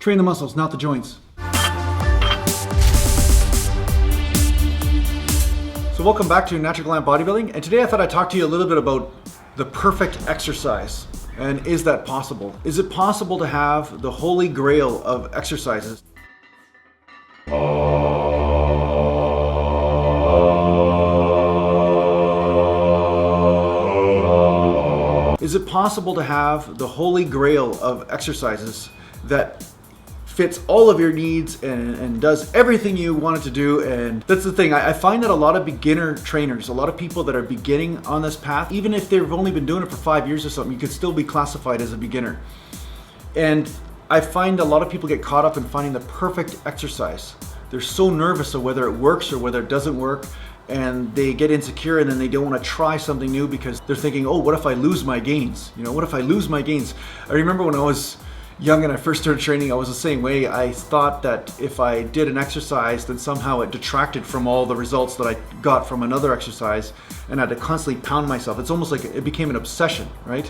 Train the muscles, not the joints. So welcome back to Natural Gallant Bodybuilding, and today I thought I'd talk to you a little bit about the perfect exercise. And is that possible? Is it possible to have the holy grail of exercises? Is it possible to have the holy grail of exercises that fits all of your needs and does everything you want it to do? And that's the thing. I find that a lot of beginner trainers, a lot of people that are beginning on this path, even if they've only been doing it for 5 years or something, you could still be classified as a beginner. And I find a lot of people get caught up in finding the perfect exercise. They're so nervous of whether it works or whether it doesn't work, and they get insecure, and then they don't want to try something new because they're thinking, oh, what if I lose my gains? You know, what if I lose my gains? I remember when I was young and I first started training, I was the same way. I thought that if I did an exercise, then somehow it detracted from all the results that I got from another exercise, and I had to constantly pound myself. It's almost like it became an obsession, right?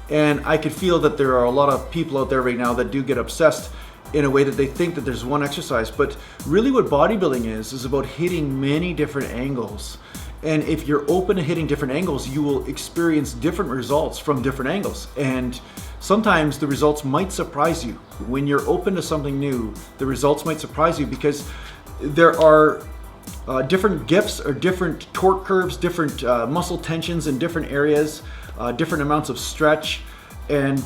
And I could feel that there are a lot of people out there right now that do get obsessed in a way that they think that there's one exercise. But really what bodybuilding is about hitting many different angles. And if you're open to hitting different angles, you will experience different results from different angles. And sometimes the results might surprise you. When you're open to something new, the results might surprise you because there are different gifts or different torque curves, different muscle tensions in different areas, different amounts of stretch. And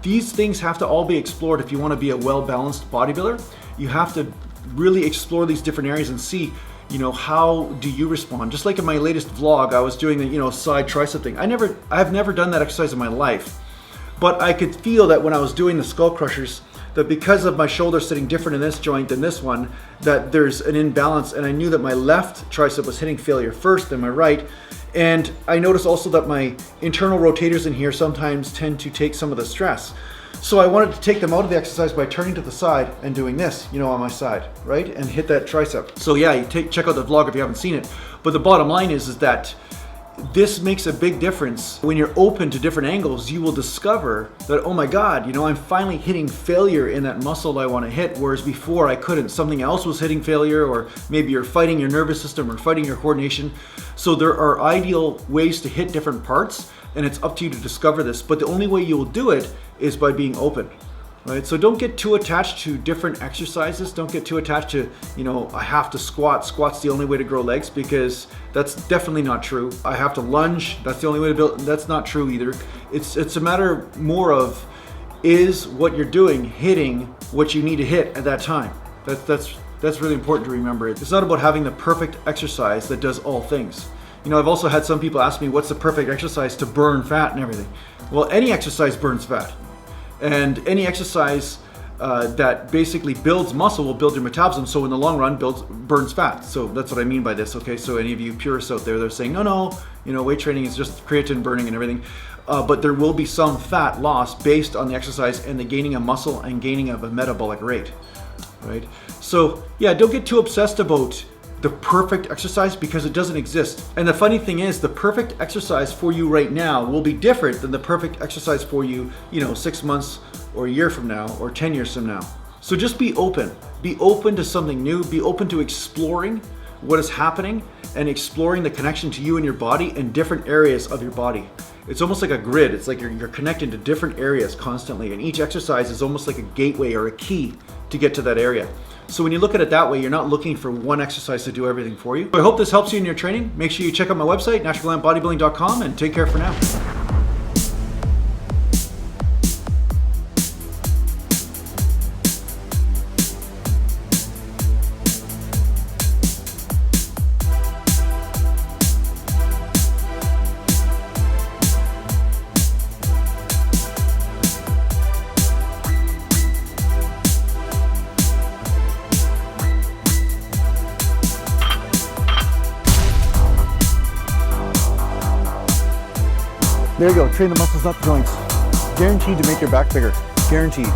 these things have to all be explored if you want to be a well-balanced bodybuilder. You have to really explore these different areas and see, you know, how do you respond? Just like in my latest vlog, I was doing the, side tricep thing. I've never done that exercise in my life, but I could feel that when I was doing the skull crushers, that because of my shoulder sitting different in this joint than this one, that there's an imbalance, and I knew that my left tricep was hitting failure first than my right. And I noticed also that my internal rotators in here sometimes tend to take some of the stress. So I wanted to take them out of the exercise by turning to the side and doing this, on my side, right? And hit that tricep. So yeah, check out the vlog if you haven't seen it. But the bottom line is that this makes a big difference. When you're open to different angles, you will discover that, oh my God, I'm finally hitting failure in that muscle I want to hit, whereas before I couldn't. Something else was hitting failure, or maybe you're fighting your nervous system or fighting your coordination. So there are ideal ways to hit different parts, and it's up to you to discover this. But the only way you will do it is by being open. Right? So don't get too attached to different exercises. Don't get too attached to, I have to squat. Squat's the only way to grow legs, because that's definitely not true. I have to lunge. That's the only way to build. That's not true either. It's a matter more of, is what you're doing hitting what you need to hit at that time? That's really important to remember. It's not about having the perfect exercise that does all things. I've also had some people ask me, what's the perfect exercise to burn fat and everything? Well, any exercise burns fat. And any exercise that basically builds muscle will build your metabolism, so in the long run burns fat. So that's what I mean by this, okay? So any of you purists out there, they're saying, no, weight training is just creatine burning and everything. But there will be some fat loss based on the exercise and the gaining of muscle and gaining of a metabolic rate, right? So yeah, don't get too obsessed about the perfect exercise, because it doesn't exist. And the funny thing is, the perfect exercise for you right now will be different than the perfect exercise for you, 6 months or a year from now or 10 years from now. So just be open. Be open to something new. Be open to exploring what is happening and exploring the connection to you and your body in different areas of your body. It's almost like a grid. It's like you're connected to different areas constantly, and each exercise is almost like a gateway or a key to get to that area. So when you look at it that way, you're not looking for one exercise to do everything for you. So I hope this helps you in your training. Make sure you check out my website, naturalgallantbodybuilding.com, and take care for now. There you go, train the muscles, not the joints. Guaranteed to make your back bigger, guaranteed.